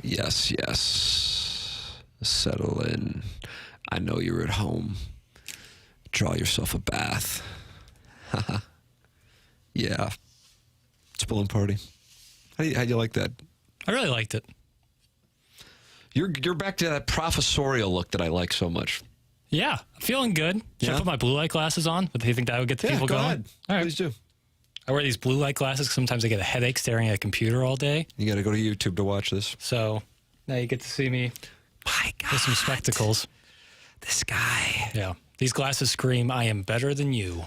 Yes, yes. Settle in. I know you're at home. Draw yourself a bath. Yeah. It's a balloon party. How'd you like that? I really liked it. You're back to that professorial look that I like so much. Yeah, I'm feeling good. Should I put my blue light glasses on? Do you think that would get the people going? Ahead. All right. Please do. I wear these blue light glasses. Sometimes I get a headache staring at a computer all day. You got to go to YouTube to watch this. So now you get to see me My God. with some spectacles. This guy. Yeah. These glasses scream, I am better than you.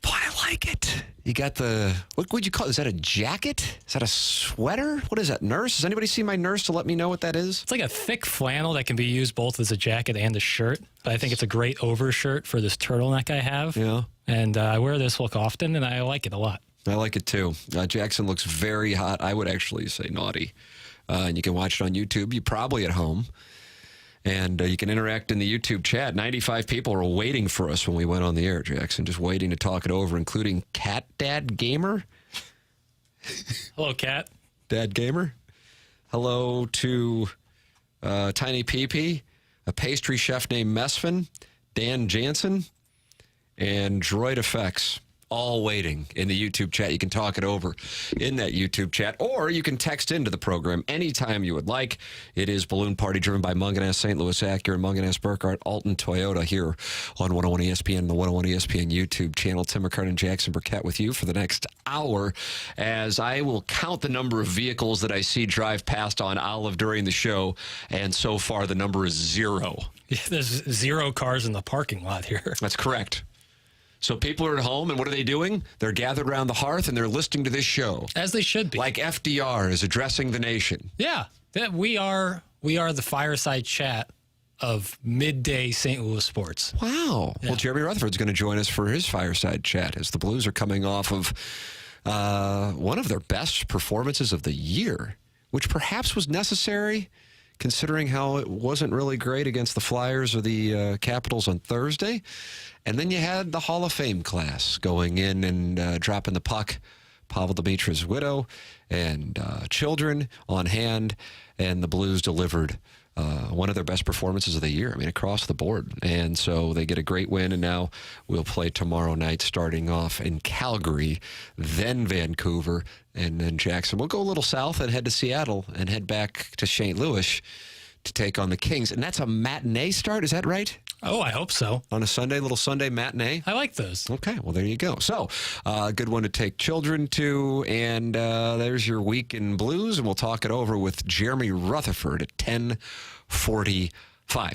Boy, I like it. You got the, what would you call it? Is that a jacket? Is that a sweater? What is that, nurse? Does anybody see my nurse to let me know what that is? It's like a thick flannel that can be used both as a jacket and a shirt. But I think it's a great overshirt for this turtleneck I have. Yeah. And I wear this look often, and I like it a lot. I like it too. Jackson looks very hot. I would actually say naughty. And you can watch it on YouTube. You're probably at home. And you can interact in the YouTube chat. 95 people were waiting for us when we went on the air, Jackson, just waiting to talk it over, including Cat Dad Gamer. Hello, Cat. Dad Gamer. Hello to Tiny Pee-Pee, a pastry chef named Mesfin, Dan Jansen, and Droid Effects. All waiting in the YouTube chat. You can talk it over in that YouTube chat, or you can text into the program anytime you would like. It is Balloon Party, driven by Munganess, St. Louis Acura, and Munganess, Burkhardt, Alton, Toyota, here on 101 ESPN and the 101 ESPN YouTube channel. Tim McKernan, Jackson Burkett with you for the next hour, as I will count the number of vehicles that I see drive past on Olive during the show, and so far the number is 0. Yeah, there's 0 cars in the parking lot here. That's correct. So people are at home, and what are they doing? They're gathered around the hearth, and they're listening to this show. As they should be. Like FDR is addressing the nation. Yeah. We are the fireside chat of midday St. Louis sports. Wow. Yeah. Well, Jeremy Rutherford's going to join us for his fireside chat, as the Blues are coming off of one of their best performances of the year, which perhaps was necessary, considering how it wasn't really great against the Flyers or the Capitals on Thursday. And then you had the Hall of Fame class going in and dropping the puck. Pavel Dimitra's widow and children on hand, and the Blues delivered one of their best performances of the year. I mean, across the board. And so they get a great win, and now we'll play tomorrow night, starting off in Calgary, then Vancouver, and then Jackson. We'll go a little south and head to Seattle and head back to St. Louis to take on the Kings. And that's a matinee start, is that right? Oh, I hope so. On a Sunday, little Sunday matinee? I like those. Okay, well, there you go. So, good one to take children to, and there's your week in blues, and we'll talk it over with Jeremy Rutherford at 10:45.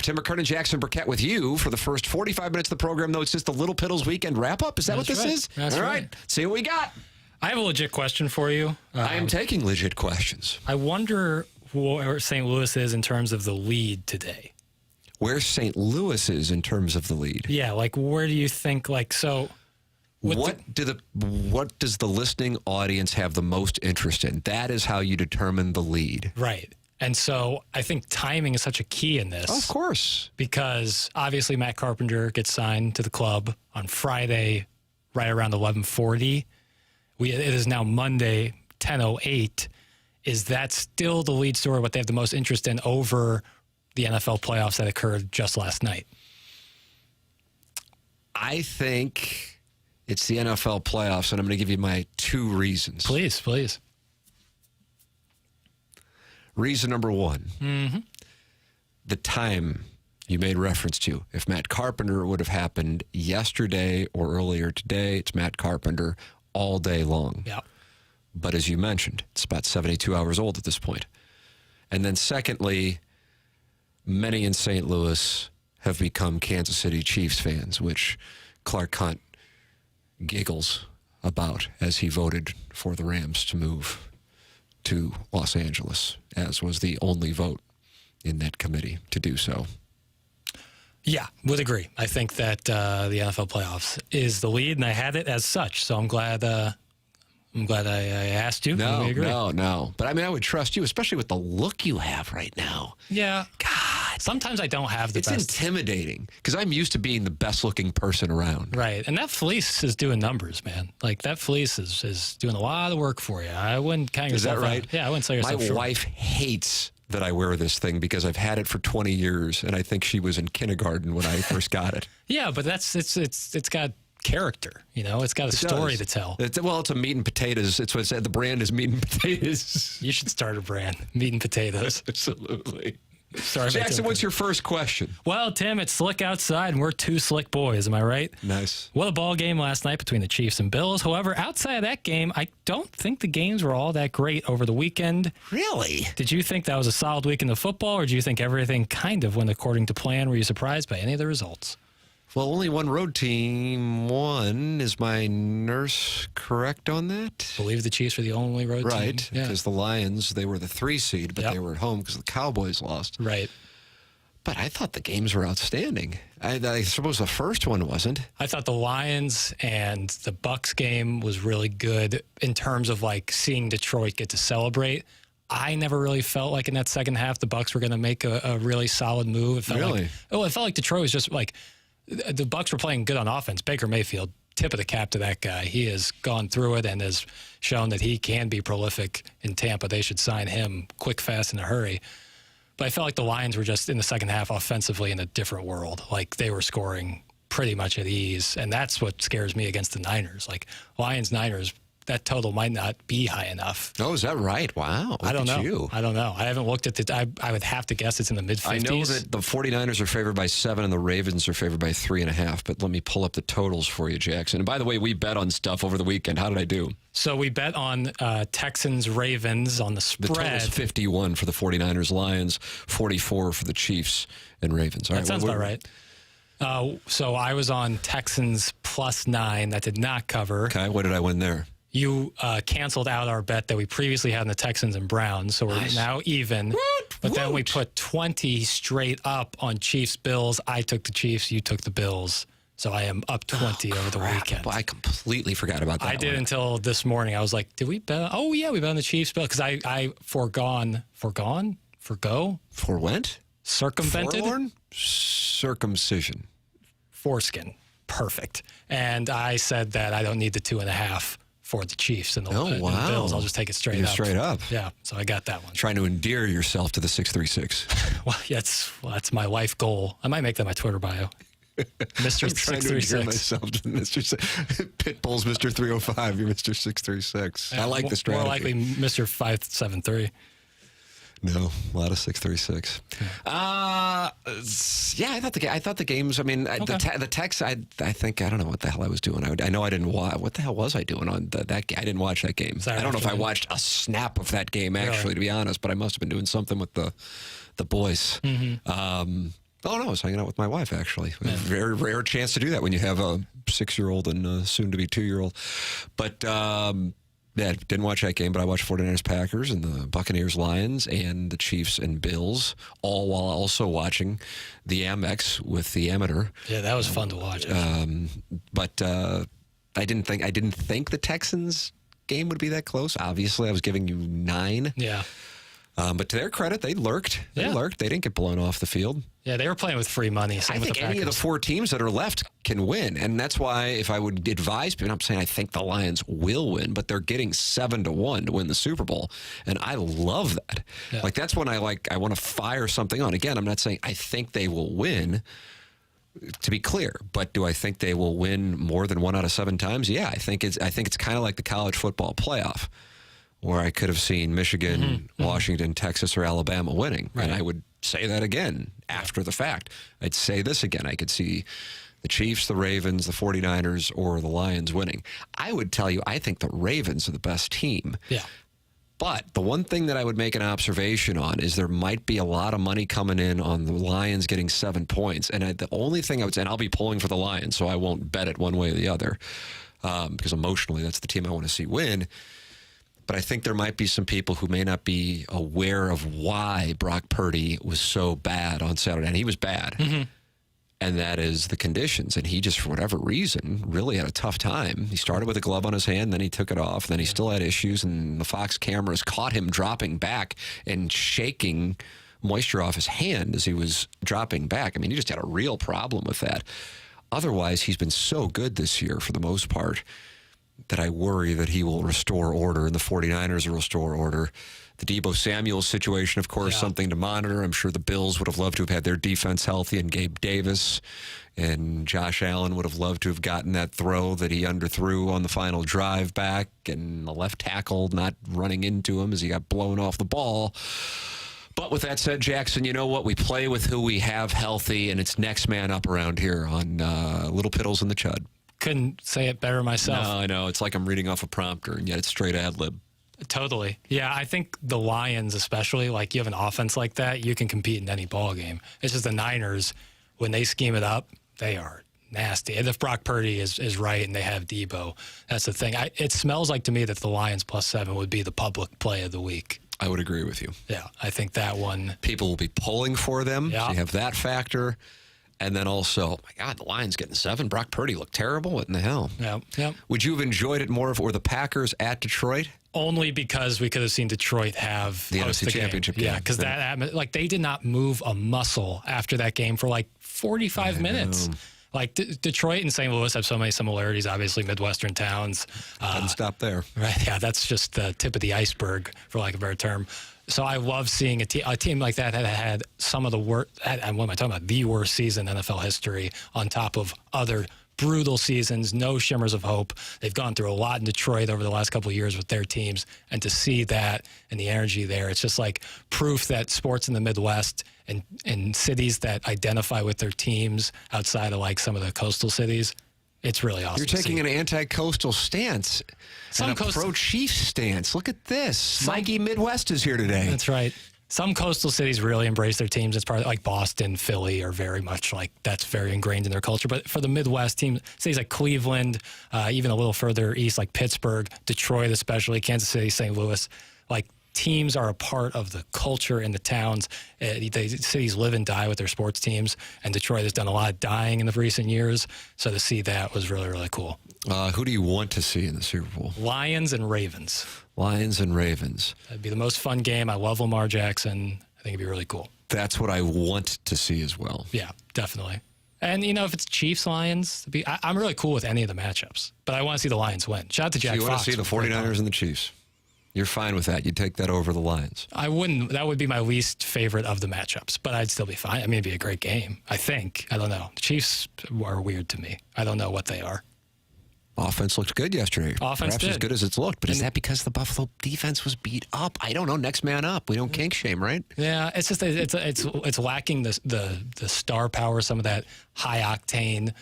Tim McKernan, Jackson Burkett with you for the first 45 minutes of the program, though it's just the Little Piddles Weekend wrap-up. Is that what this is? That's All right. right, see what we got. I have a legit question for you. I am taking legit questions. I wonder where St. Louis is in terms of the lead today. Where St. Louis is in terms of the lead. Yeah, like where do you think, like, so... What does the listening audience have the most interest in? That is how you determine the lead. Right. And so I think timing is such a key in this. Oh, of course. Because obviously Matt Carpenter gets signed to the club on Friday right around 11:40. It is now Monday, 10:08. Is that still the lead story, what they have the most interest in over the NFL playoffs that occurred just last night? I think it's the NFL playoffs, and I'm going to give you my 2 reasons. Please, please. Reason number 1, the time you made reference to. If Matt Carpenter would have happened yesterday or earlier today, it's Matt Carpenter all day long. Yeah. But as you mentioned, it's about 72 hours old at this point. And then secondly, many in St. Louis have become Kansas City Chiefs fans, which Clark Hunt giggles about as he voted for the Rams to move to Los Angeles, as was the only vote in that committee to do so. Yeah, would agree. I think that the NFL playoffs is the lead, and I had it as such. So I'm glad I asked you. No, We agree. no. But I mean, I would trust you, especially with the look you have right now. Yeah. God. Sometimes I don't have the It's best. intimidating because I'm used to being the best looking person around. Right. And that fleece is doing numbers, man. Like, that fleece is doing a lot of work for you. I wouldn't count Is yourself that right? out. Yeah, I wouldn't sell yourself My short. wife hates that I wear this thing because I've had it for 20 years, and I think she was in kindergarten when I first got it. Yeah, but it's got character, It's got a story to tell. It's a meat and potatoes. It's what it said. The brand is meat and potatoes. You should start a brand, meat and potatoes. Absolutely. Sorry, Jackson, what's your first question? Well, Tim, it's slick outside, and we're two slick boys. Am I right? Nice. What a ball game last night between the Chiefs and Bills. However, outside of that game, I don't think the games were all that great over the weekend. Really? Did you think that was a solid weekend of football, or do you think everything kind of went according to plan? Were you surprised by any of the results? Well, only one road team won. Is my nurse correct on that? I believe the Chiefs were the only road team. Right, because the Lions, they were the 3 seed, but they were at home because the Cowboys lost. Right. But I thought the games were outstanding. I suppose the first one wasn't. I thought the Lions and the Bucks game was really good in terms of seeing Detroit get to celebrate. I never really felt like in that second half the Bucks were going to make a really solid move. It felt it felt like Detroit was just the Bucks were playing good on offense. Baker Mayfield, tip of the cap to that guy. He has gone through it and has shown that he can be prolific in Tampa. They should sign him quick, fast, in a hurry. But I felt like the Lions were just in the second half offensively in a different world. They were scoring pretty much at ease. And that's what scares me against the Niners. Lions-Niners, that total might not be high enough. Oh, is that right? Wow. I don't know. I don't know. I haven't looked at it. I would have to guess it's in the mid-50s. I know that the 49ers are favored by 7 and the Ravens are favored by 3.5. But let me pull up the totals for you, Jackson. And by the way, we bet on stuff over the weekend. How did I do? So we bet on Texans-Ravens on the spread. The total's 51 for the 49ers, Lions, 44 for the Chiefs and Ravens. All that sounds about right. So I was on Texans +9. That did not cover. Okay, what did I win there? You canceled out our bet that we previously had on the Texans and Browns, so we're now even. But then we put 20 straight up on Chiefs-Bills. I took the Chiefs, you took the Bills. So I am up 20 over the weekend. Well, I completely forgot about that. I did until this morning. I was like, did we bet? Oh, yeah, we bet on the Chiefs-Bills. Because I forgo? Forwent? Circumvented? Forlorn? Circumcision. Foreskin. Perfect. And I said that I don't need the 2.5 for the Chiefs and the Bills. I'll just take it straight up. Straight up. Yeah, so I got that one. Trying to endear yourself to the 636. Well, that's my life goal. I might make that my Twitter bio. Mr. 636. Myself to Mr. Pitbull's Mr. 305. You're Mr. 636. I like the strategy. More likely Mr. 573. No, a lot of 636. I thought the games. I mean, the text. I think I don't know what the hell I was doing. I know I didn't watch. What the hell was I doing on that game? I didn't watch that game. I don't know if I watched a snap of that game actually, to be honest. But I must have been doing something with the boys. Mm-hmm. Oh, no, I was hanging out with my wife, actually. Yeah. Very rare chance to do that when you have a 6-year-old and a soon-to-be 2-year-old. But, didn't watch that game, but I watched 49ers Packers and the Buccaneers Lions and the Chiefs and Bills, all while also watching the Amex with the amateur. Yeah, that was fun to watch. But I didn't think the Texans game would be that close. Obviously, I was giving you 9. Yeah. But to their credit, they lurked. They didn't get blown off the field. Yeah, they were playing with free money. I think any of the 4 teams that are left can win. And that's why if I would advise people, I'm saying I think the Lions will win, but they're getting 7-1 to win the Super Bowl. And I love that. Yeah. That's when I want to fire something on. Again, I'm not saying I think they will win, to be clear, but do I think they will win more than 1 out of 7 times? Yeah, I think it's kind of like the college football playoff, where I could have seen Michigan, Washington, Texas, or Alabama winning. Right. And I would say that again after the fact. I'd say this again. I could see the Chiefs, the Ravens, the 49ers, or the Lions winning. I would tell you I think the Ravens are the best team. Yeah. But the one thing that I would make an observation on is there might be a lot of money coming in on the Lions getting 7 points. And the only thing I would say, and I'll be pulling for the Lions, so I won't bet it one way or the other, because emotionally that's the team I want to see win. But I think there might be some people who may not be aware of why Brock Purdy was so bad on Saturday. And he was bad. Mm-hmm. And that is the conditions. And he just, for whatever reason, really had a tough time. He started with a glove on his hand, then he took it off, then he still had issues. And the Fox cameras caught him dropping back and shaking moisture off his hand as he was dropping back. I mean, he just had a real problem with that. Otherwise, he's been so good this year for the most part. that I worry that he will restore order and the 49ers will restore order. The Deebo Samuel situation, of course, something to monitor. I'm sure the Bills would have loved to have had their defense healthy and Gabe Davis, and Josh Allen would have loved to have gotten that throw that he underthrew on the final drive back, and the left tackle not running into him as he got blown off the ball. But with that said, Jackson, you know what? We play with who we have healthy, and it's next man up around here on Little Piddles and the Chud. Couldn't say it better myself. No, I know. It's like I'm reading off a prompter, and yet it's straight ad lib. Totally. Yeah, I think the Lions especially, like you have an offense like that, you can compete in any ball game. It's just the Niners, when they scheme it up, they are nasty. And if Brock Purdy is right and they have Deebo, that's the thing. It smells like to me that the Lions +7 would be the public play of the week. I would agree with you. Yeah, I think that one. People will be pulling for them. Yeah. So you have that factor. And then also, oh my God, the Lions getting 7. Brock Purdy looked terrible. What in the hell? Yeah. Would you have enjoyed it more if it were the Packers at Detroit? Only because we could have seen Detroit have the AFC Championship game. Yeah, because they did not move a muscle after that game for like 45 minutes. Like Detroit and St. Louis have so many similarities, obviously Midwestern towns. Doesn't stop there. Right, yeah, that's just the tip of the iceberg, for lack of a better term. So I love seeing a team like that had some of the worst, and what am I talking about, the worst season in NFL history on top of other brutal seasons, no shimmers of hope. They've gone through a lot in Detroit over the last couple of years with their teams, and to see that and the energy there, it's just like proof that sports in the Midwest and cities that identify with their teams outside of like some of the coastal cities, it's really awesome. You're taking an anti-coastal stance and a pro-Chiefs stance. Look at this. Mikey Midwest is here today. That's right. Some coastal cities really embrace their teams. It's probably like Boston, Philly are very much like that's very ingrained in their culture. But for the Midwest teams, cities like Cleveland, even a little further east like Pittsburgh, Detroit especially, Kansas City, St. Louis, like teams are a part of the culture in the towns. Cities live and die with their sports teams, and Detroit has done a lot of dying in the recent years. So to see that was really, really cool. Who do you want to see in the Super Bowl? Lions and Ravens. Lions and Ravens. That'd be the most fun game. I love Lamar Jackson. I think it'd be really cool. That's what I want to see as well. Yeah, definitely. And, you know, if it's Chiefs-Lions, I'm really cool with any of the matchups. But I want to see the Lions win. Shout out to Jack Fox. You want to see the 49ers and the Chiefs. You're fine with that. You'd take that over the Lions. I wouldn't. That would be my least favorite of the matchups. But I'd still be fine. I mean, it'd be a great game, I think. I don't know. The Chiefs are weird to me. I don't know what they are. Offense looked good yesterday. Perhaps as good as it's looked. But is that because the Buffalo defense was beat up? I don't know. Next man up. We don't kink shame, right? Yeah, it's just it's lacking the star power, some of that high octane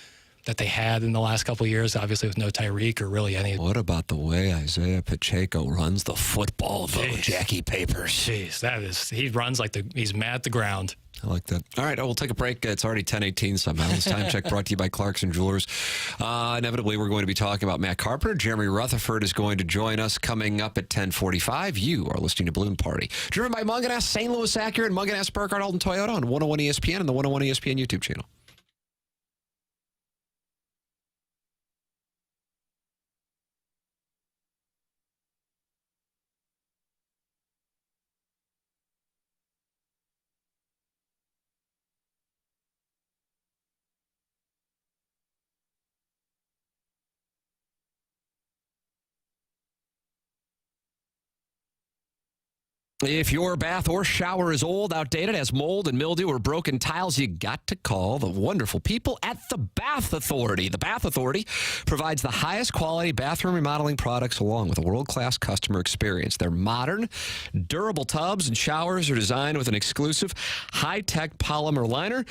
that they had in the last couple of years, obviously with no Tyreek or really any. What about the way Isaiah Pacheco runs the football, though, Jackie Papers? Jeez, he runs like he's mad at the ground. I like that. All right, we'll take a break. It's already 10:18 somehow. This time check brought to you by Clarkson Jewelers. Inevitably, we're going to be talking about Matt Carpenter. Jeremy Rutherford is going to join us coming up at 10:45. You are listening to Balloon Party. Driven by Munganess, St. Louis Acura, and Munganess, Burkhardt, Alton Toyota on 101 ESPN and the 101 ESPN YouTube channel. If your bath or shower is old, outdated, has mold and mildew or broken tiles, you got to call the wonderful people at the Bath Authority. The Bath Authority provides the highest quality bathroom remodeling products along with a world-class customer experience. Their modern, durable tubs and showers are designed with an exclusive high-tech polymer liner.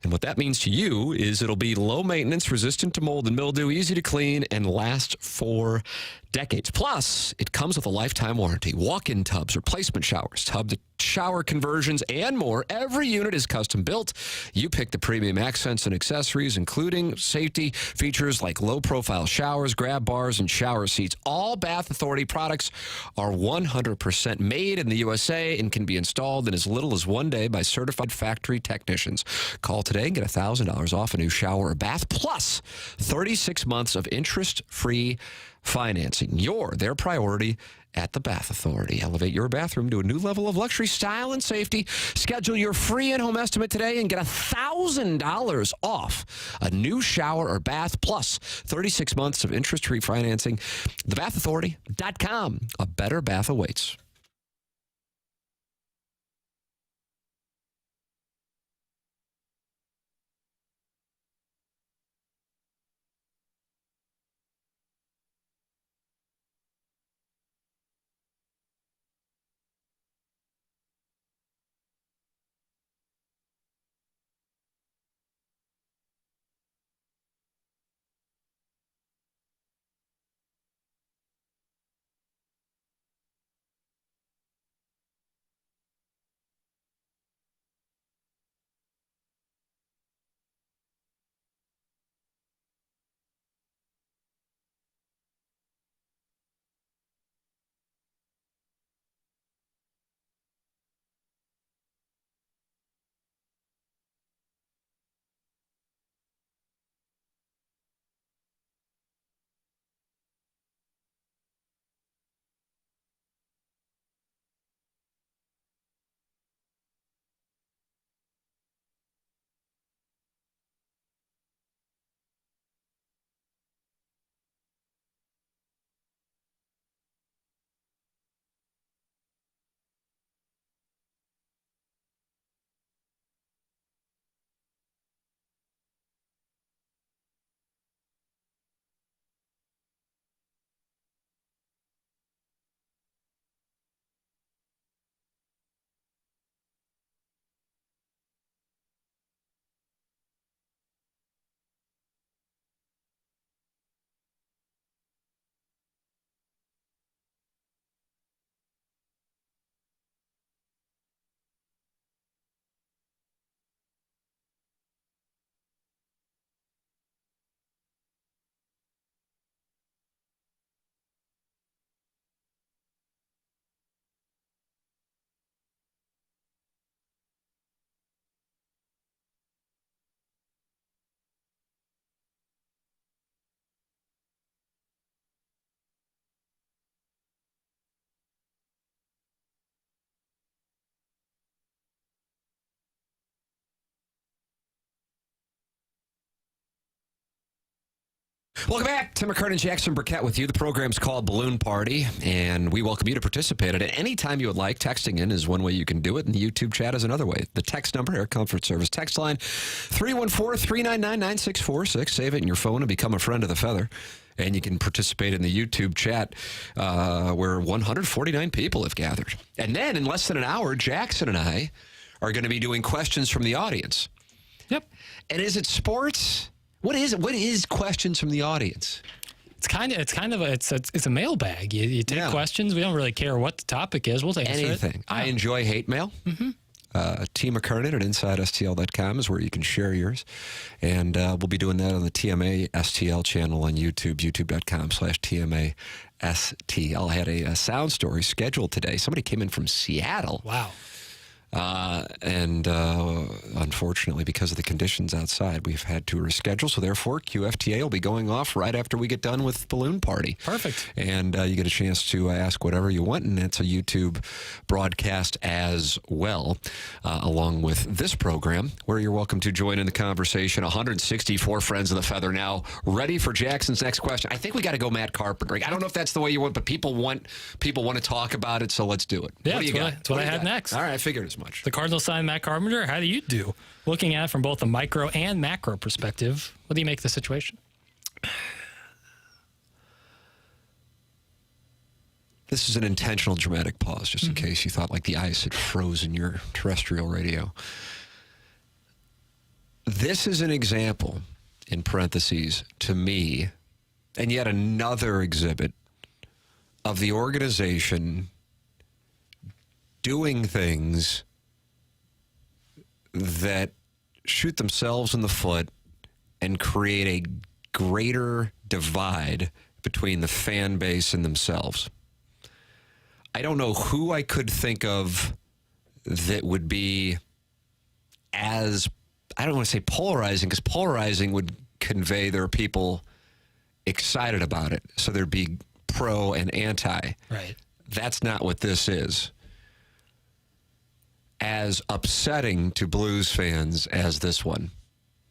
And what that means to you is it'll be low maintenance, resistant to mold and mildew, easy to clean, and last for decades. Plus, it comes with a lifetime warranty. Walk-in tubs, replacement showers, tub-to-shower conversions, and more. Every unit is custom built. You pick the premium accents and accessories, including safety features like low-profile showers, grab bars, and shower seats. All Bath Authority products are 100% made in the USA and can be installed in as little as 1 day by certified factory technicians. Call today and get $1,000 off a new shower or bath, plus 36 months of interest-free financing. You're their priority, at the Bath Authority. Elevate your bathroom to a new level of luxury, style, and safety. Schedule your free in-home estimate today and get $1,000 off a new shower or bath, plus 36 months of interest-free financing. TheBathAuthority.com. A better bath awaits. Welcome back. Tim McKernan, Jackson Burkett with you. The program's called Balloon Party, and we welcome you to participate in it any time you would like. Texting in is one way you can do it, and the YouTube chat is another way. The text number, Air Comfort Service text line, 314-399-9646. Save it in your phone and become a friend of the feather. And you can participate in the YouTube chat where 149 people have gathered. And then in less than an hour, Jackson and I are going to be doing questions from the audience. Yep. And is it sports? What is it? What is questions from the audience? It's a mailbag. You take questions. We don't really care what the topic is. We'll take anything. I enjoy hate mail. Mm-hmm. T. McKernan at InsideSTL.com is where you can share yours. And we'll be doing that on the TMA STL channel on YouTube, youtube.com/TMA-STL. I had a sound story scheduled today. Somebody came in from Seattle. Wow. And unfortunately, because of the conditions outside, we've had to reschedule. So therefore, QFTA will be going off right after we get done with Balloon Party. Perfect. And you get a chance to ask whatever you want, and it's a YouTube broadcast as well, along with this program, where you're welcome to join in the conversation. 164 friends of the Feather now ready for Jackson's next question. I think we got to go Matt Carpenter. I don't know if that's the way you want, but people want to talk about it, so let's do it. Yeah, that's what I had next. All right, I figured as much. The Cardinals signed Matt Carpenter. How do you do? Looking at it from both a micro and macro perspective, what do you make of the situation? This is an intentional dramatic pause, just in case you thought like the ice had frozen your terrestrial radio. This is an example, in parentheses, to me, and yet another exhibit of the organization doing things that shoot themselves in the foot and create a greater divide between the fan base and themselves. I don't know who I could think of that would be as, I don't want to say polarizing, because polarizing would convey there are people excited about it. So there'd be pro and anti. Right. that's not what this is. As upsetting to Blues fans as this one.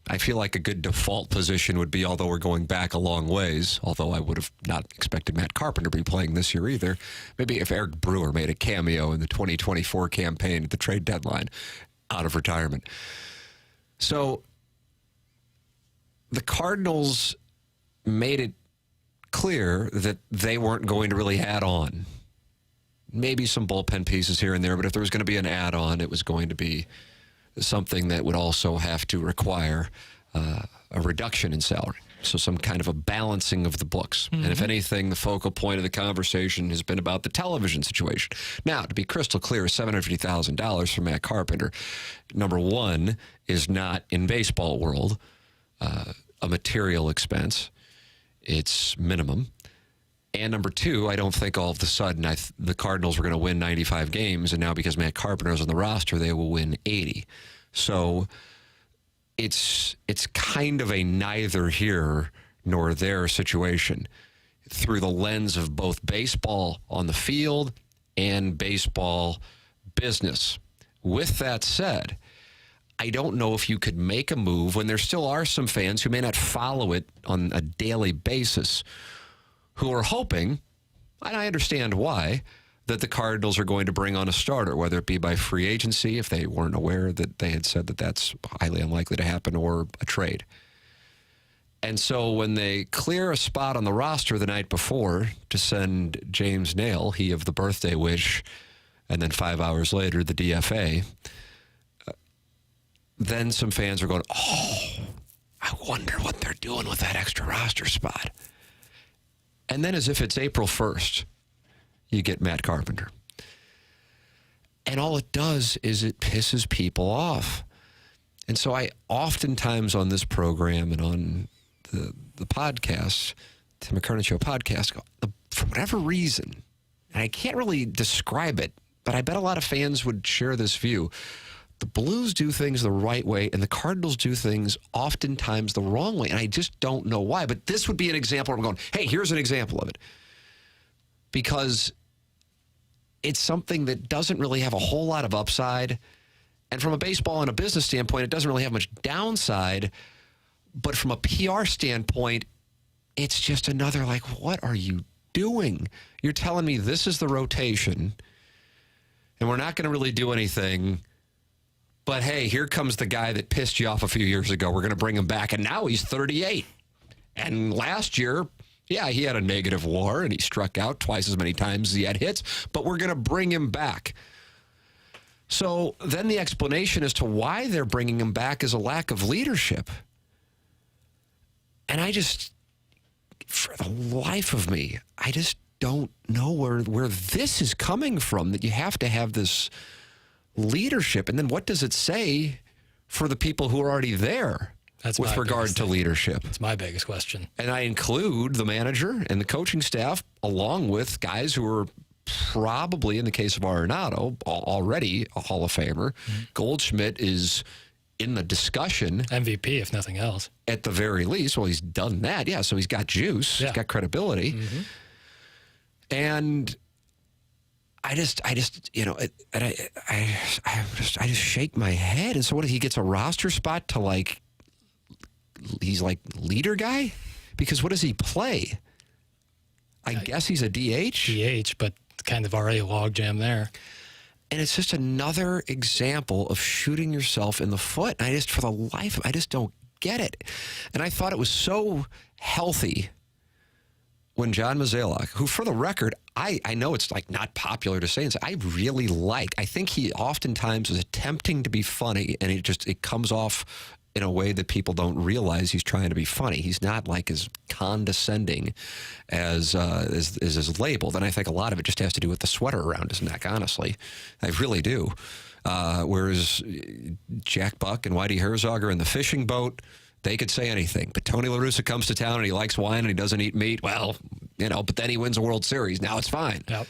I feel like a good default position would be, although we're going back a long ways, although I would have not expected Matt Carpenter to be playing this year either. Maybe if Eric Brewer made a cameo in the 2024 campaign at the trade deadline out of retirement. So the Cardinals made it clear that they weren't going to really add on. Maybe some bullpen pieces here and there, but if there was going to be an add-on, it was going to be something that would also have to require a reduction in salary. So some kind of a balancing of the books. And if anything, the focal point of the conversation has been about the television situation. Now, to be crystal clear, $750,000 for Matt Carpenter, number one, is not, in baseball world, a material expense. It's minimum. And number two, I don't think all of a sudden the Cardinals were going to win 95 games, and now because Matt Carpenter's on the roster, they will win 80. So it's kind of a neither here nor there situation through the lens of both baseball on the field and baseball business. With that said, I don't know if you could make a move when there still are some fans who may not follow it on a daily basis who are hoping, and I understand why, that the Cardinals are going to bring on a starter, whether it be by free agency, if they weren't aware that they had said that that's highly unlikely to happen, or a trade. And so when they clear a spot on the roster the night before to send James Nail, he of the birthday wish, and then 5 hours later, the DFA, then some fans are going, oh, I wonder what they're doing with that extra roster spot. And then as if it's April 1st, you get Matt Carpenter. And all it does is it pisses people off. And so I oftentimes on this program and on the podcast, the McKernan Show podcast, for whatever reason, and I can't really describe it, but I bet a lot of fans would share this view. The Blues do things the right way, and the Cardinals do things oftentimes the wrong way. And I just don't know why. But this would be an example where I'm going, hey, here's an example of it. Because it's something that doesn't really have a whole lot of upside. And from a baseball and a business standpoint, it doesn't really have much downside. But from a PR standpoint, it's just another, like, what are you doing? You're telling me this is the rotation, and we're not going to really do anything. But, hey, here comes the guy that pissed you off a few years ago. We're going to bring him back, and now he's 38. And last year, yeah, he had a negative WAR, and he struck out twice as many times as he had hits, but we're going to bring him back. So then the explanation as to why they're bringing him back is a lack of leadership. And I just, for the life of me, I just don't know where this is coming from, that you have to have this leadership. And then what does it say for the people who are already there with regard to leadership? That's my biggest question. And I include the manager and the coaching staff, along with guys who are probably, in the case of Arenado, already a Hall of Famer. Goldschmidt is in the discussion. MVP, if nothing else. At the very least. Well, he's done that. Yeah, so he's got juice. Yeah. He's got credibility. And I just, you know, I just shake my head. And so what, he gets a roster spot to, like, he's like leader guy? Because what does he play? I guess he's a DH? DH, but kind of already a logjam there. And it's just another example of shooting yourself in the foot. And I just, for the life of, I just don't get it. And I thought it was so healthy when John Mozeliak, who, for the record, I know it's like not popular to say, and I really like. I think he oftentimes is attempting to be funny, and it comes off in a way that people don't realize he's trying to be funny. He's not like as condescending as is labeled, and I think a lot of it just has to do with the sweater around his neck. Honestly, I really do. Whereas Jack Buck and Whitey Herzog are in the fishing boat. They could say anything, but Tony La Russa comes to town and he likes wine and he doesn't eat meat. Well, you know, but then he wins a World Series. Now it's fine. Yep.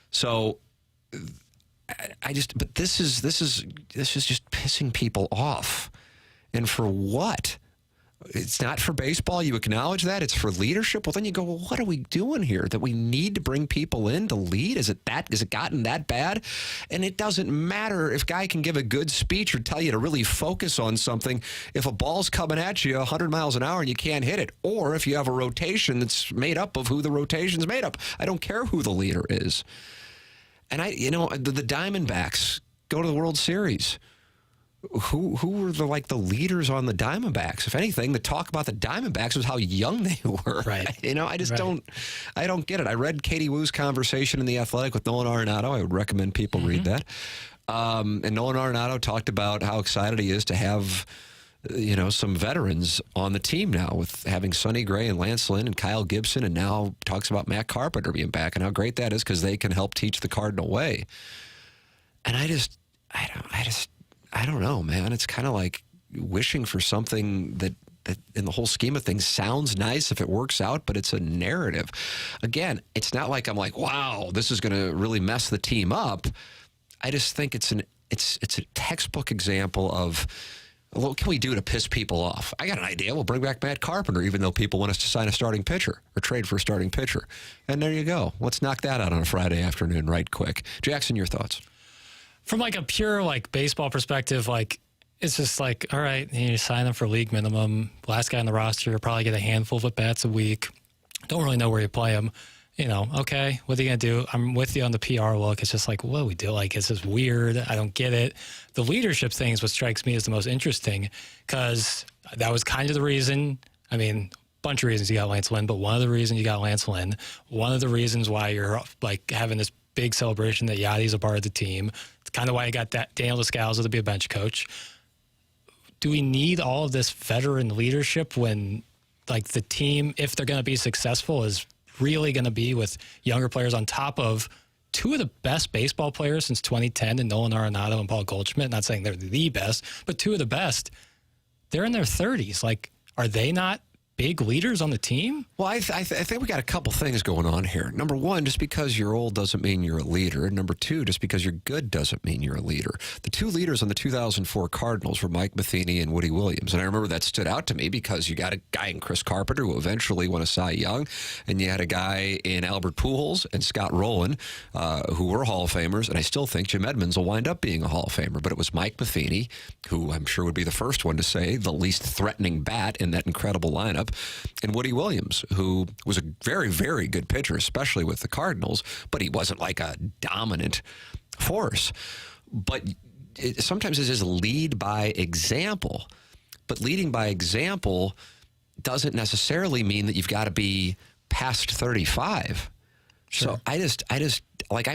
So but this is just pissing people off. And for what? It's not for baseball. You acknowledge that. It's for leadership. Well, then you go, well, what are we doing here? That we need to bring people in to lead? Is it gotten that bad? And it doesn't matter if guy can give a good speech or tell you to really focus on something. If a ball's coming at you 100 miles an hour and you can't hit it, or if you have a rotation that's made up of who the rotation's made up. I don't care who the leader is. And the Diamondbacks go to the World Series. Who were the leaders on the Diamondbacks? If anything, the talk about the Diamondbacks was how young they were. Right. I just don't get it. I read Katie Woo's conversation in The Athletic with Nolan Arenado. I would recommend people read that. And Nolan Arenado talked about how excited he is to have, some veterans on the team now, with having Sonny Gray and Lance Lynn and Kyle Gibson, and now talks about Matt Carpenter being back and how great that is because they can help teach the Cardinal way. And I don't know, man. It's kind of like wishing for something that in the whole scheme of things sounds nice if it works out, but it's a narrative. Again, it's not like I'm like, wow, this is going to really mess the team up. I just think it's a textbook example of, what can we do to piss people off? I got an idea. We'll bring back Matt Carpenter, even though people want us to sign a starting pitcher or trade for a starting pitcher. And there you go. Let's knock that out on a Friday afternoon right quick. Jackson, your thoughts? From a pure baseball perspective, it's just all right, you sign them for league minimum. Last guy on the roster, you'll probably get a handful of at-bats a week. Don't really know where you play them. Okay, what are you going to do? I'm with you on the PR look. It's just what do we do? It's just weird. I don't get it. The leadership thing is what strikes me as the most interesting, because that was kind of the reason. I mean, bunch of reasons you got Lance Lynn, but one of the reasons you got Lance Lynn, one of the reasons why you're having this big celebration that Yadi's a part of the team. It's kind of why you got that Daniel Descalso to be a bench coach. Do we need all of this veteran leadership when the team, if they're going to be successful, is really going to be with younger players on top of two of the best baseball players since 2010 in Nolan Arenado and Paul Goldschmidt? Not saying they're the best, but two of the best. They're in their 30s. Are they not big leaders on the team? Well, I think we got a couple things going on here. Number one, just because you're old doesn't mean you're a leader. And number two, just because you're good doesn't mean you're a leader. The two leaders on the 2004 Cardinals were Mike Matheny and Woody Williams. And I remember that stood out to me because you got a guy in Chris Carpenter who eventually won a Cy Young, and you had a guy in Albert Pujols and Scott Rowland who were Hall of Famers. And I still think Jim Edmonds will wind up being a Hall of Famer. But it was Mike Matheny, who I'm sure would be the first one to say the least threatening bat in that incredible lineup, and Woody Williams, who was a very, very good pitcher, especially with the Cardinals, but he wasn't a dominant force. But sometimes it's just lead by example. But leading by example doesn't necessarily mean that you've got to be past 35. Sure. So I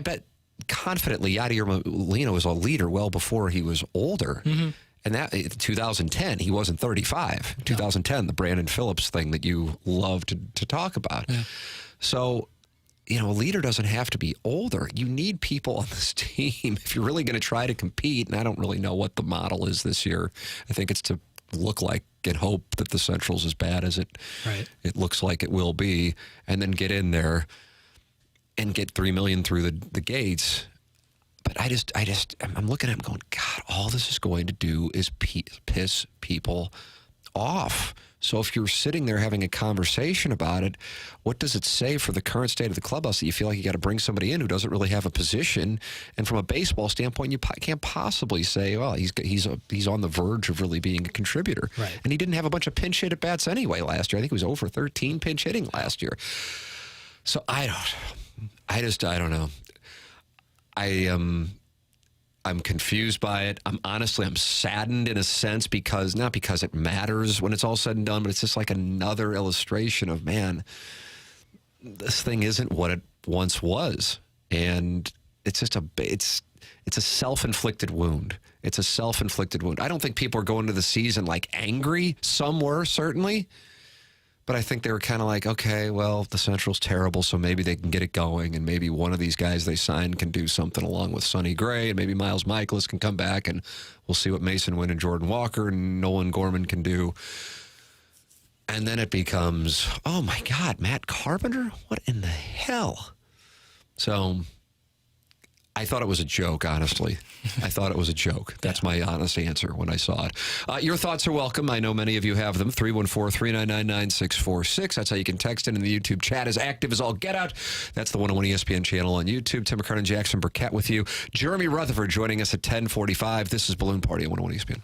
bet confidently Yadier Molina was a leader well before he was older. Mm-hmm. And that 2010, he wasn't 35. 2010, the Brandon Phillips thing that you love to talk about. Yeah. So, a leader doesn't have to be older. You need people on this team if you're really going to try to compete. And I don't really know what the model is this year. I think it's to look like and hope that the Central's as bad as it looks like it will be, and then get in there and get $3 million through the gates. But I'm looking at him going, God, all this is going to do is piss people off. So if you're sitting there having a conversation about it, what does it say for the current state of the clubhouse that you feel like you got to bring somebody in who doesn't really have a position? And from a baseball standpoint, you can't possibly say, well, he's on the verge of really being a contributor. Right. And he didn't have a bunch of pinch hit at bats anyway last year. I think he was over 13 pinch hitting last year. So I don't know. I'm confused by it. I'm saddened in a sense not because it matters when it's all said and done, but it's just another illustration of, man, this thing isn't what it once was. And it's just it's a self-inflicted wound. It's a self-inflicted wound. I don't think people are going to the season angry. Some were, certainly. But I think they were kind of okay, well, the Central's terrible, so maybe they can get it going, and maybe one of these guys they signed can do something along with Sonny Gray, and maybe Miles Michaelis can come back, and we'll see what Mason Wynn and Jordan Walker and Nolan Gorman can do. And then it becomes, oh, my God, Matt Carpenter? What in the hell? So I thought it was a joke, honestly. I thought it was a joke. That's my honest answer when I saw it. Your thoughts are welcome. I know many of you have them. 314-399-9646. That's how you can text in, and the YouTube chat is active as all get out. That's the 101 ESPN channel on YouTube. Tim McKernan, Jackson Burkett with you. Jeremy Rutherford joining us at 10:45. This is Balloon Party on 101 ESPN.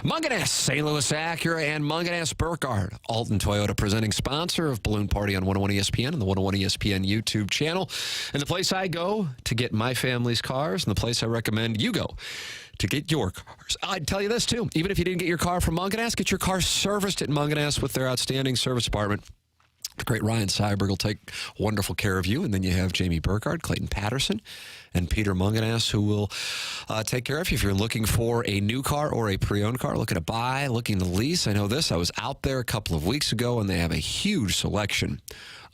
Munganess, St. Louis Acura, and Munganess Burkhardt. Alton Toyota, presenting sponsor of Balloon Party on 101 ESPN and the 101 ESPN YouTube channel. And the place I go to get my family's cars, and the place I recommend you go to get your cars. I'd tell you this, too. Even if you didn't get your car from Munganess, get your car serviced at Munganess with their outstanding service department. The great Ryan Seiberg will take wonderful care of you. And then you have Jamie Burkhardt, Clayton Patterson, and Peter Munganess, who will take care of you. If you're looking for a new car or a pre-owned car, looking to buy, looking to lease, I know this. I was out there a couple of weeks ago, and they have a huge selection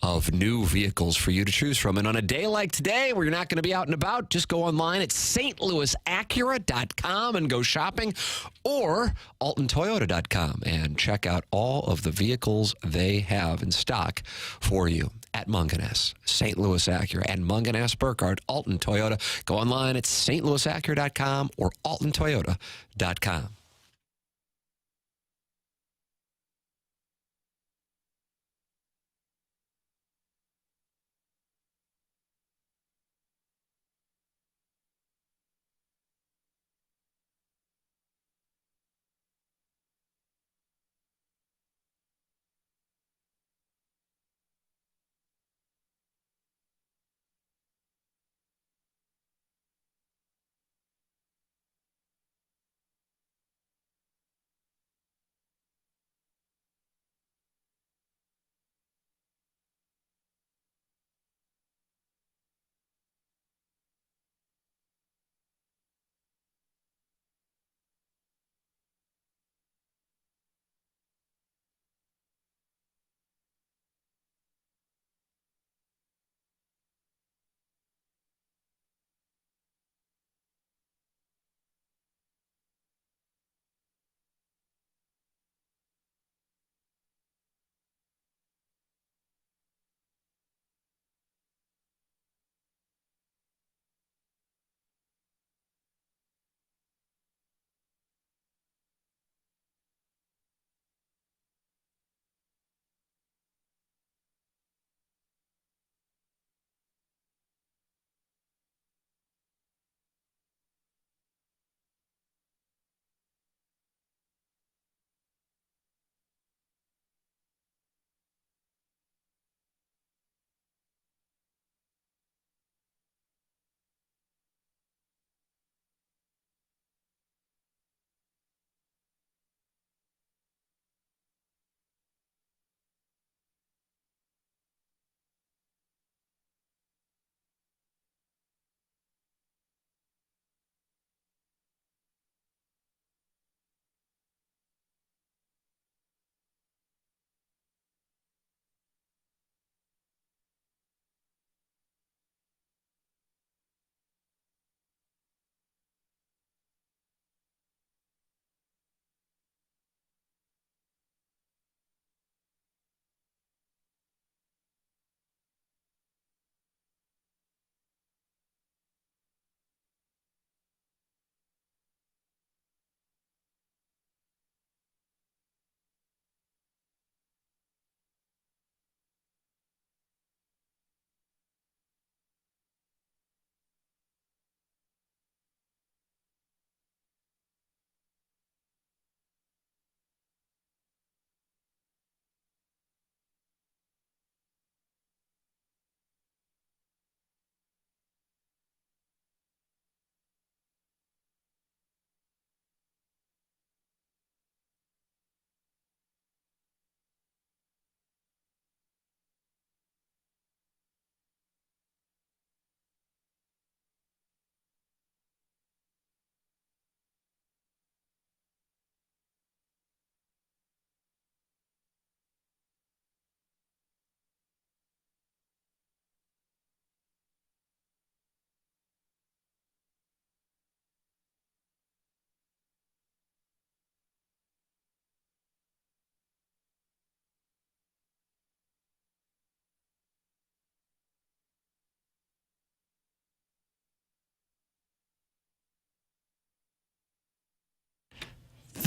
of new vehicles for you to choose from. And on a day like today, where you're not going to be out and about, just go online at stlouisacura.com and go shopping, or altontoyota.com and check out all of the vehicles they have in stock for you at Munganess, St. Louis Acura, and Munganess Burkhardt, Alton Toyota. Go online at stlouisacura.com or altontoyota.com.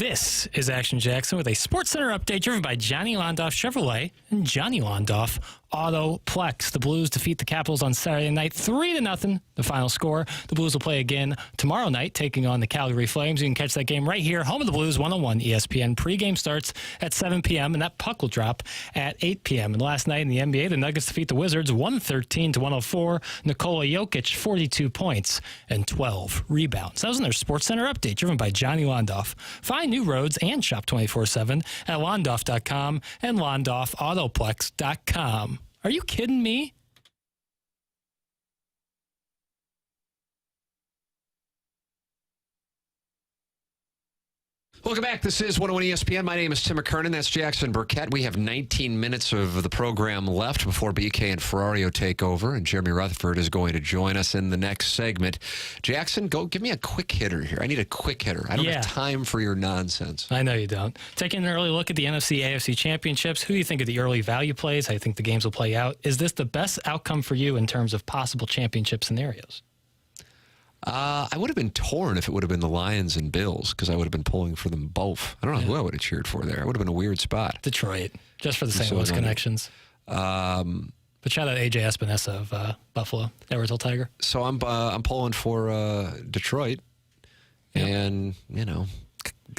This is Action Jackson with a Sports Center update driven by Johnny Londoff Chevrolet and Johnny Londoff Autoplex. The Blues defeat the Capitals on Saturday night 3-0, the final score. The Blues will play again tomorrow night, taking on the Calgary Flames. You can catch that game right here, home of the Blues, 101 ESPN. Pregame starts at 7 p.m., and that puck will drop at 8 p.m. And last night in the NBA, the Nuggets defeat the Wizards 113-104. Nikola Jokic, 42 points and 12 rebounds. That was another Sports Center update driven by Johnny Londoff. Find new roads and shop 24/7 at Londoff.com and LondoffAutoplex.com. Are you kidding me? Welcome back. This is 101 ESPN. My name is Tim McKernan. That's Jackson Burkett. We have 19 minutes of the program left before BK and Ferrario take over, and Jeremy Rutherford is going to join us in the next segment. Jackson, go give me a quick hitter here. I need a quick hitter. I don't have time for your nonsense. I know you don't. Taking an early look at the NFC AFC Championships, who do you think of the early value plays? How do you think the games will play out? Is this the best outcome for you in terms of possible championship scenarios? I would have been torn if it would have been the Lions and Bills, because I would have been pulling for them both. I don't know who I would have cheered for there. It would have been a weird spot. Detroit, just for the St. Louis connections. But shout out AJ Espinosa of Buffalo, Edwardsville Tiger. So I'm pulling for Detroit, and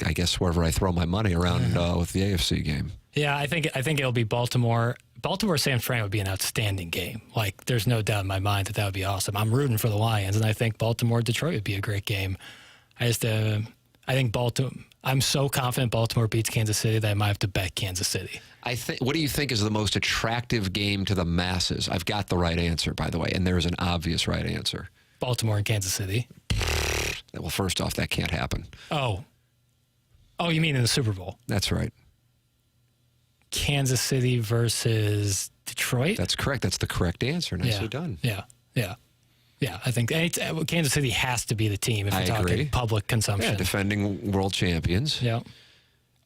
I guess wherever I throw my money around with the AFC game. Yeah, I think it'll be Baltimore. Baltimore-San Fran would be an outstanding game. Like, there's no doubt in my mind that would be awesome. I'm rooting for the Lions, and I think Baltimore-Detroit would be a great game. I think Baltimore. I'm so confident Baltimore beats Kansas City that I might have to bet Kansas City. What do you think is the most attractive game to the masses? I've got the right answer, by the way, and there's an obvious right answer. Baltimore and Kansas City. Well, first off, that can't happen. Oh, you mean in the Super Bowl? That's right. Kansas City versus Detroit? That's correct. That's the correct answer. Nicely done. Yeah. I think Kansas City has to be the team if we're talking public consumption. Yeah, defending world champions. Yeah.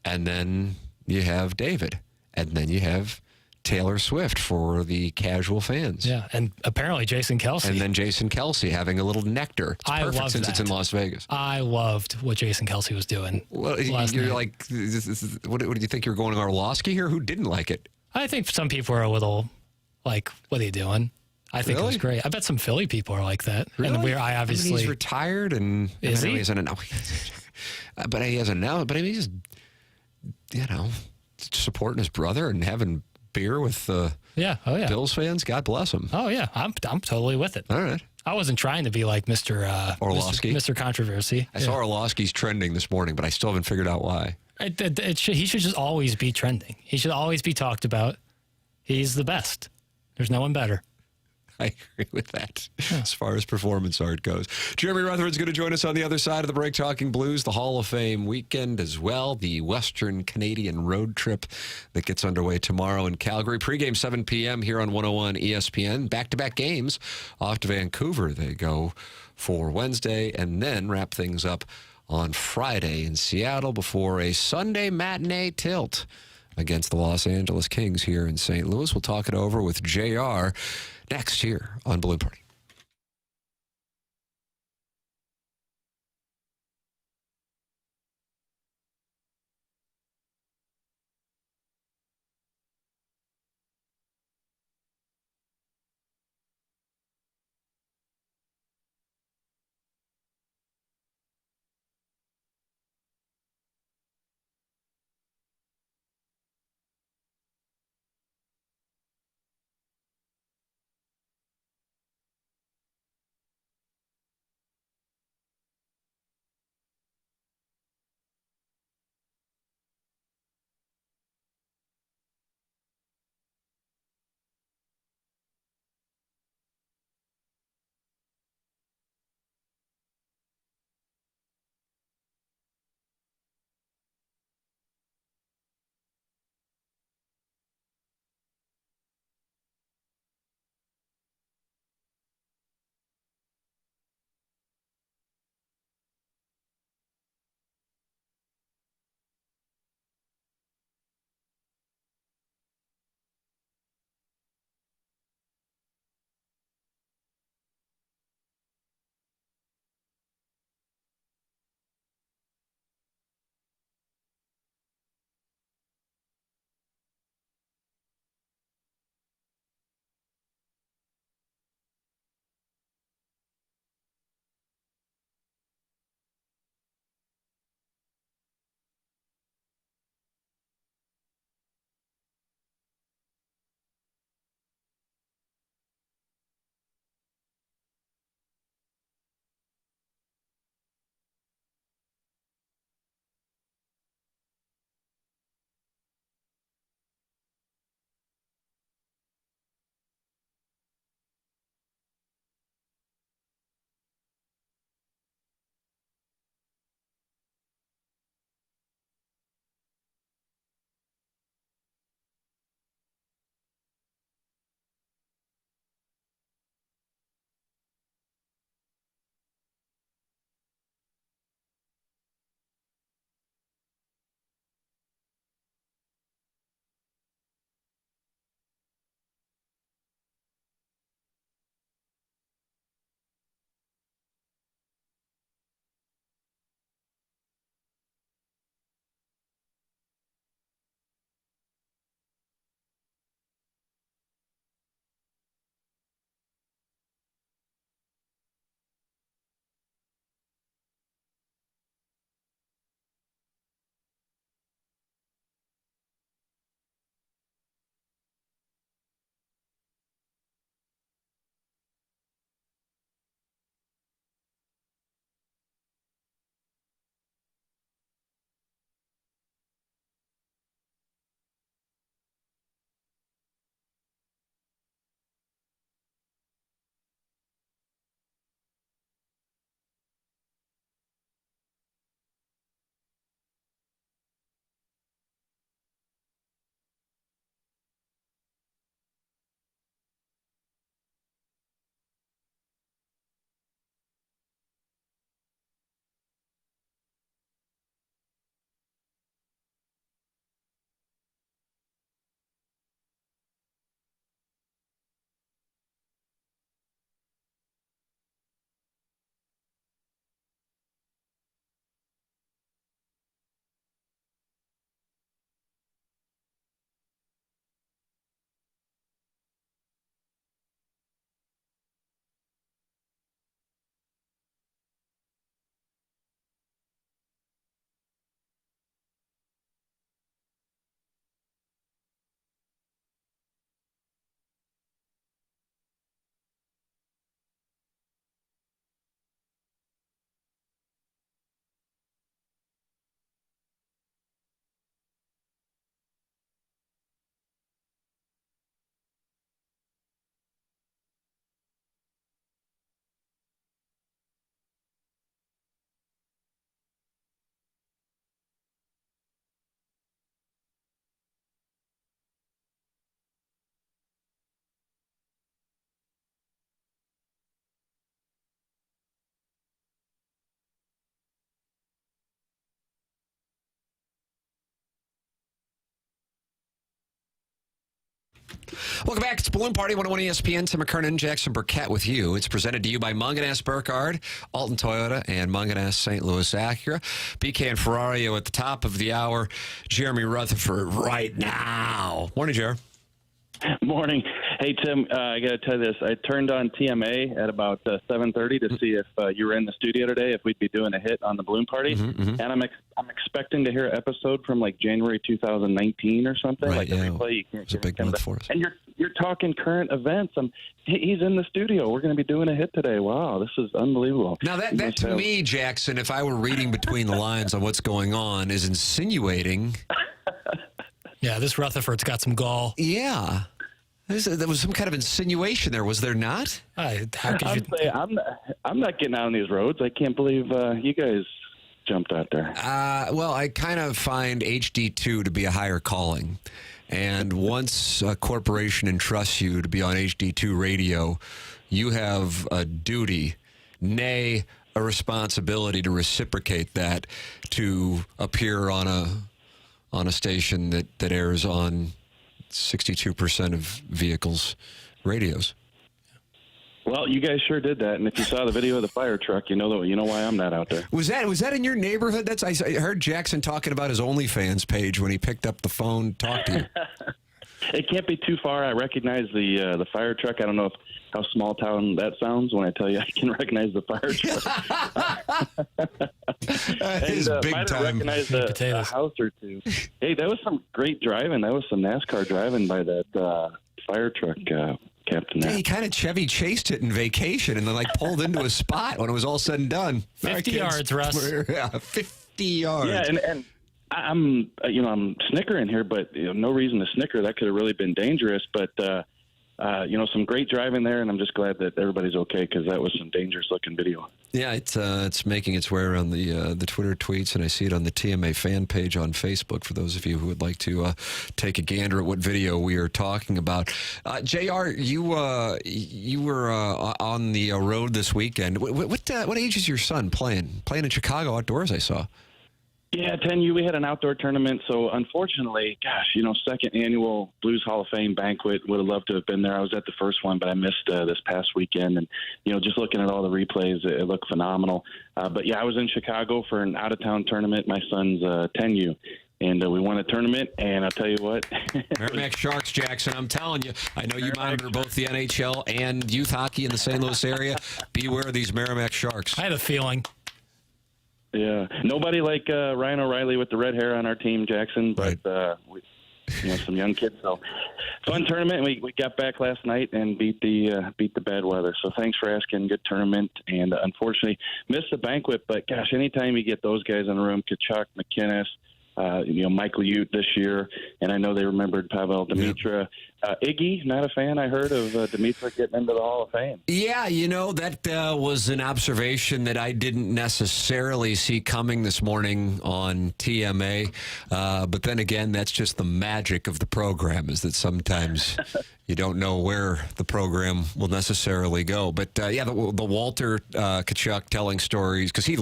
And then you have David. And then you have Taylor Swift for the casual fans. Yeah, and apparently Jason Kelce. And then Jason Kelce having a little nectar. It's I perfect love since that. it's in Las Vegas. I loved what Jason Kelce was doing. Well, you're like, what do you think you're going Orlowski here? Who didn't like it? I think some people are a little like, what are you doing? I think it was great. I bet some Philly people are like that. Really? And obviously he's retired, and is he? He hasn't announced. But he hasn't now. But I mean, he's supporting his brother and having beer with Bills fans. God bless him. Oh yeah, I'm totally with it. All right. I wasn't trying to be like Mr. Orlowski, Mr. Controversy. I saw Orlowski's trending this morning, but I still haven't figured out why. He should just always be trending. He should always be talked about. He's the best. There's no one better. I agree with that as far as performance art goes. Jeremy Rutherford's going to join us on the other side of the break talking Blues, the Hall of Fame weekend as well, the Western Canadian road trip that gets underway tomorrow in Calgary. Pregame 7 p.m. here on 101 ESPN. Back-to-back games off to Vancouver. They go for Wednesday and then wrap things up on Friday in Seattle before a Sunday matinee tilt against the Los Angeles Kings here in St. Louis. We'll talk it over with JR next here on Balloon Party. Welcome back. It's Balloon Party, 101 ESPN. Tim McKernan, Jackson Burkett with you. It's presented to you by Munganess Burkhardt, Alton Toyota, and Munganess St. Louis Acura. BK and Ferrario at the top of the hour. Jeremy Rutherford right now. Morning, Jer. Morning. Hey, Tim, I got to tell you this. I turned on TMA at about 7:30 to see if you were in the studio today, if we'd be doing a hit on the Balloon Party. And I'm expecting to hear an episode from like January 2019 or something, Right, like yeah. a replay. You can't It's a big month for us. And you're talking current events. He's in the studio. We're going to be doing a hit today. Wow, this is unbelievable. Now, that to me, Jackson, if I were reading between the lines on what's going on, is insinuating. Yeah, this Rutherford's got some gall. Yeah. There was some kind of insinuation there, was there not? How could you? I'm not getting out on these roads. I can't believe you guys jumped out there. Well, I kind of find HD2 to be a higher calling. And once a corporation entrusts you to be on HD2 radio, you have a duty, nay, a responsibility to reciprocate that, to appear on a station that airs on 62% of vehicles' radios. Well, you guys sure did that, and if you saw the video of the fire truck, you know why I'm not out there. Was that in your neighborhood? I heard Jackson talking about his OnlyFans page when he picked up the phone, talked to you. It can't be too far. I recognize the fire truck. I don't know how small town that sounds when I tell you I can recognize the fire truck. His big might have time. recognized a house or two. Hey, that was some great driving. That was some NASCAR driving by that fire truck. Captain. Yeah, he kind of Chevy chased it in Vacation and then pulled into a spot when it was all said and done. 50 yards, Russ. Yeah, 50 yards. Yeah, and I'm snickering here, but no reason to snicker. That could have really been dangerous. But some great driving there, and I'm just glad that everybody's okay because that was some dangerous looking video. Yeah, it's making its way around the Twitter tweets, and I see it on the TMA fan page on Facebook for those of you who would like to take a gander at what video we are talking about. JR, you were on the road this weekend. What age is your son playing in Chicago outdoors, I saw? Yeah, 10U, we had an outdoor tournament. So unfortunately, second annual Blues Hall of Fame banquet. Would have loved to have been there. I was at the first one, but I missed this past weekend. And, just looking at all the replays, it looked phenomenal. But yeah, I was in Chicago for an out-of-town tournament. My son's 10U. And we won a tournament, and I'll tell you what. Merrimack Sharks, Jackson, I'm telling you. I know you monitor both the NHL and youth hockey in the St. Louis area. Beware of these Merrimack Sharks. I had a feeling. Yeah, nobody like Ryan O'Reilly with the red hair on our team, Jackson. But some young kids. So fun tournament. We got back last night and beat the bad weather. So thanks for asking. Good tournament, and unfortunately missed the banquet. But gosh, anytime you get those guys in the room, Kachuk, McKinnis, Michael Ute this year, and I know they remembered Pavel Demitra. Iggy, not a fan, I heard, of Demitra getting into the Hall of Fame. Yeah, that was an observation that I didn't necessarily see coming this morning on TMA. But then again, that's just the magic of the program, is that sometimes you don't know where the program will necessarily go. But, the Walter Kachuk telling stories, because he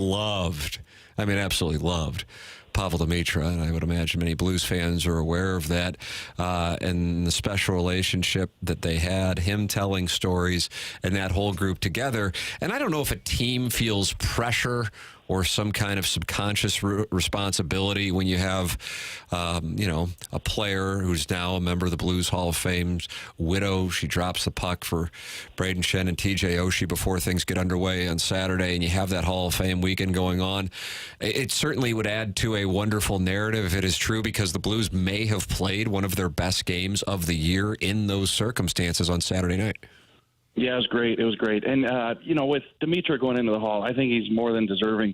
absolutely loved Pavel Demitra, and I would imagine many Blues fans are aware of that, and the special relationship that they had, him telling stories, and that whole group together. And I don't know if a team feels pressure or some kind of subconscious responsibility when you have, a player who's now a member of the Blues Hall of Fame's widow. She drops the puck for Braden Shen and TJ Oshie before things get underway on Saturday, and you have that Hall of Fame weekend going on. It certainly would add to a wonderful narrative if it is true, because the Blues may have played one of their best games of the year in those circumstances on Saturday night. Yeah, it was great. It was great. And, with Demitra going into the Hall, I think he's more than deserving.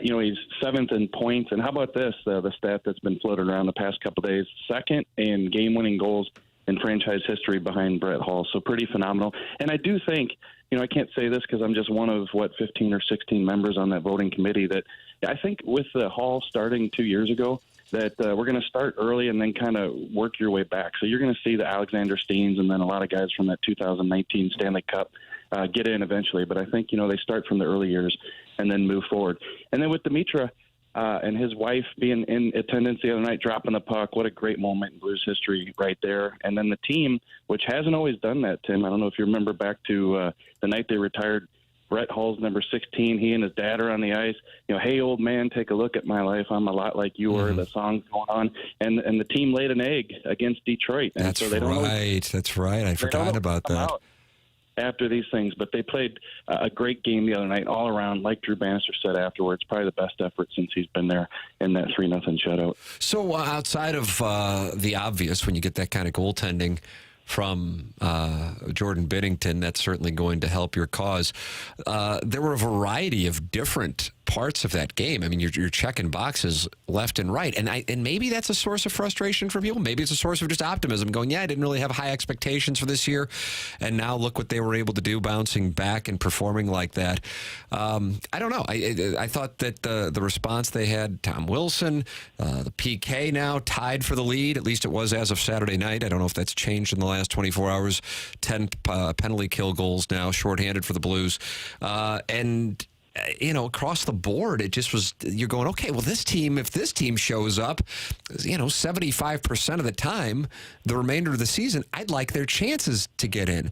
He's seventh in points. And how about this, the stat that's been floated around the past couple of days, second in game-winning goals in franchise history behind Brett Hull. So pretty phenomenal. And I do think, I can't say this because I'm just one of, 15 or 16 members on that voting committee, that I think with the Hall starting 2 years ago, that we're going to start early and then kind of work your way back. So you're going to see the Alexander Steens and then a lot of guys from that 2019 Stanley Cup get in eventually. But I think, they start from the early years and then move forward. And then with Demitra, and his wife being in attendance the other night, dropping the puck. What a great moment in Blues history right there. And then the team, which hasn't always done that, Tim. I don't know if you remember back to the night they retired Brett Hull's number 16. He and his dad are on the ice. Hey, old man, take a look at my life. I'm a lot like you were. The song's going on. And the team laid an egg against Detroit. And That's so they don't right. That's right. I forgot about that. After these things, but they played a great game the other night all around. Like Drew Bannister said afterwards, probably the best effort since he's been there in that 3-0 shutout. So outside of the obvious, when you get that kind of goaltending from Jordan Binnington, that's certainly going to help your cause. There were a variety of different parts of that game. I mean, you're checking boxes left and right, and maybe that's a source of frustration for people. Maybe it's a source of just optimism, going, yeah, I didn't really have high expectations for this year, and now look what they were able to do, bouncing back and performing like that. I don't know. I thought that the response they had, Tom Wilson, the PK now tied for the lead. At least it was as of Saturday night. I don't know if that's changed in the last 24 hours. 10 penalty kill goals now, shorthanded for the Blues, and across the board, it just was, you're going, okay, well, this team, if this team shows up, 75% of the time, the remainder of the season, I'd like their chances to get in.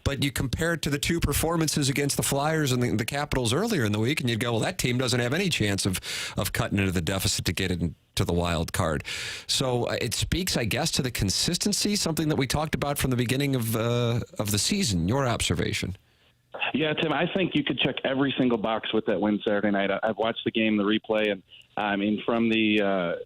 But you compare it to the two performances against the Flyers and the Capitals earlier in the week, and you'd go, well, that team doesn't have any chance of cutting into the deficit to get into the wild card. So it speaks, I guess, to the consistency, something that we talked about from the beginning of the season. Your observation? Yeah, Tim, I think you could check every single box with that win Saturday night. I've watched the game, the replay, and I mean from the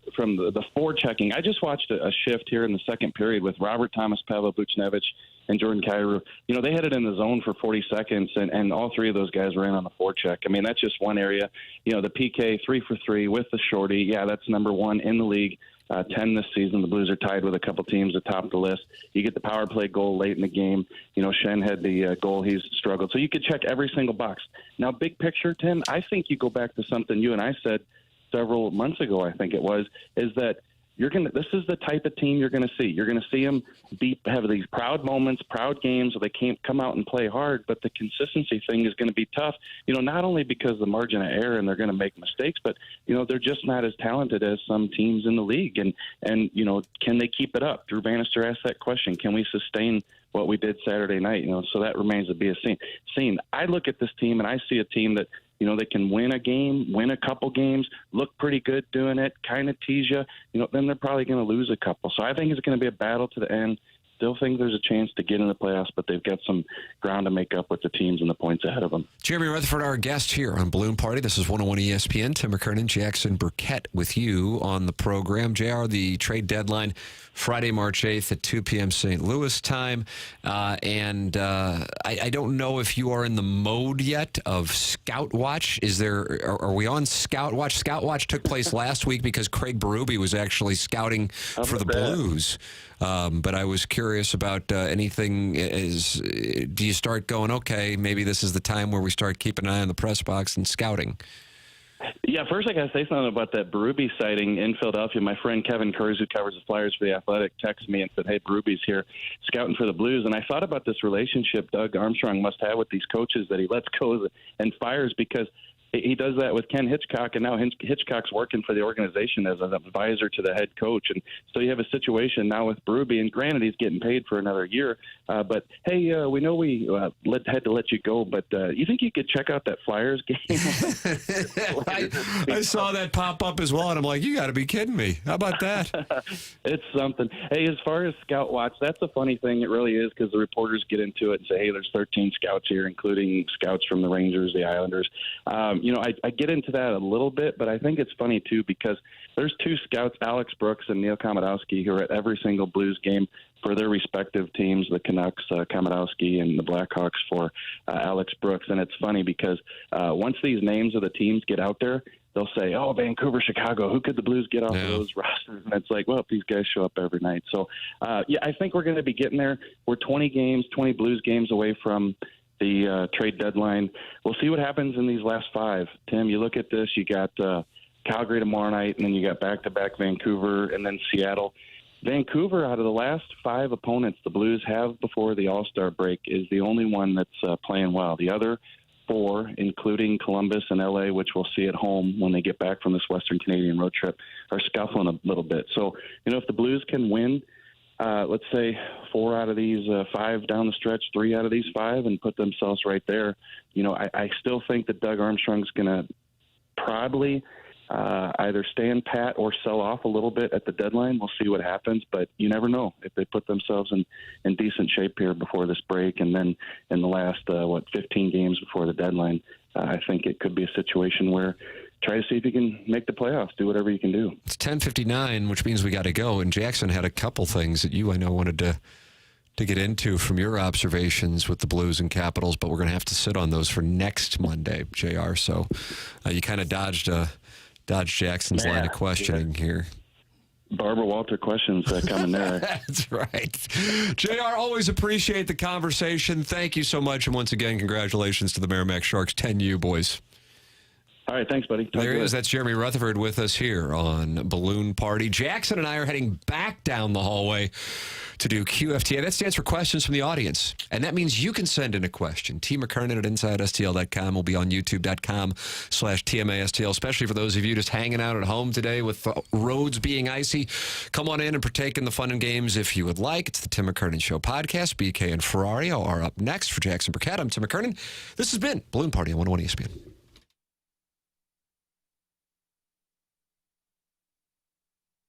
forechecking. I just watched a shift here in the second period with Robert Thomas, Pavel Buchnevich, and Jordan Kyrou. They had it in the zone for 40 seconds, and all three of those guys were in on the forecheck. I mean, that's just one area. The PK 3 for 3 with the shorty. Yeah, that's number one in the league. 10 this season. The Blues are tied with a couple teams atop the list. You get the power play goal late in the game. Shen had the goal. He's struggled. So you could check every single box. Now, big picture, Tim, I think you go back to something you and I said several months ago, I think it was, is that this is the type of team you're going to see. You're going to see them have these proud moments, proud games where they can't come out and play hard, but the consistency thing is going to be tough, not only because of the margin of error and they're going to make mistakes, but, they're just not as talented as some teams in the league. And can they keep it up? Drew Bannister asked that question. Can we sustain what we did Saturday night? So that remains to be seen. I look at this team and I see a team that, they can win a game, win a couple games, look pretty good doing it, kind of tease you. Then they're probably going to lose a couple. So I think it's going to be a battle to the end. Still think there's a chance to get in the playoffs, but they've got some ground to make up with the teams and the points ahead of them. Jeremy Rutherford, our guest here on Balloon Party. This is 101 ESPN. Tim McKernan, Jackson Burkett with you on the program. JR, the trade deadline, Friday, March 8th at 2 p.m. St. Louis time. I don't know if you are in the mode yet of Scout Watch. Are we on Scout Watch? Scout Watch took place last week because Craig Berube was actually scouting for the Blues. But I was curious about anything. Do you start going, okay, maybe this is the time where we start keeping an eye on the press box and scouting? Yeah, first I got to say something about that Berube sighting in Philadelphia. My friend Kevin Kurz, who covers the Flyers for The Athletic, texted me and said, hey, Berube's here scouting for the Blues. And I thought about this relationship Doug Armstrong must have with these coaches that he lets go and fires, because he does that with Ken Hitchcock, and now Hitchcock's working for the organization as an advisor to the head coach. And so you have a situation now with Berube, and granted he's getting paid for another year. But, hey, we know we had to let you go, but you think you could check out that Flyers game? I saw that pop up as well, and I'm like, you got to be kidding me. How about that? It's something. Hey, as far as Scout Watch, that's a funny thing. It really is, because the reporters get into it and say, hey, there's 13 scouts here, including scouts from the Rangers, the Islanders. I get into that a little bit, but I think it's funny, too, because there's two scouts, Alex Brooks and Neil Komodowski, who are at every single Blues game for their respective teams, the Canucks, Komodowski, and the Blackhawks for Alex Brooks. And it's funny because once these names of the teams get out there, they'll say, oh, Vancouver, Chicago, who could the Blues get off of those rosters? And it's like, well, these guys show up every night. So, I think we're going to be getting there. We're 20 Blues games away from the trade deadline. We'll see what happens in these last 5. Tim, you look at this, you got Calgary tomorrow night, and then you got back-to-back Vancouver and then Seattle. Vancouver, out of the last 5 opponents the Blues have before the All-Star break, is the only one that's playing well. The other 4, including Columbus and LA, which we'll see at home when they get back from this Western Canadian road trip, are scuffling a little bit. So, if the Blues can win, let's say 4 out of these 5 down the stretch, 3 out of these 5, and put themselves right there, I still think that Doug Armstrong's going to probably either stand pat or sell off a little bit at the deadline. We'll see what happens, but you never know if they put themselves in decent shape here before this break, and then in the last 15 games before the deadline, I think it could be a situation where try to see if you can make the playoffs, do whatever you can do. It's 10:59, which means we got to go, and Jackson had a couple things that I know wanted to get into from your observations with the Blues and Capitals, but we're going to have to sit on those for next Monday, JR. So you kind of dodged Jackson's line of questioning here. Barbara Walter questions coming there. That's right. JR, always appreciate the conversation. Thank you so much. And once again, congratulations to the Merrimack Sharks. 10U, boys. All right, thanks, buddy. There he is. That's Jeremy Rutherford with us here on Balloon Party. Jackson and I are heading back down the hallway to do QFTA. That stands for questions from the audience. And that means you can send in a question. T. McKernan at InsideSTL.com will be on YouTube.com/TMASTL, especially for those of you just hanging out at home today with the roads being icy. Come on in and partake in the fun and games if you would like. It's the Tim McKernan Show podcast. BK and Ferrario are up next. For Jackson Burkett, I'm Tim McKernan. This has been Balloon Party on 101 ESPN.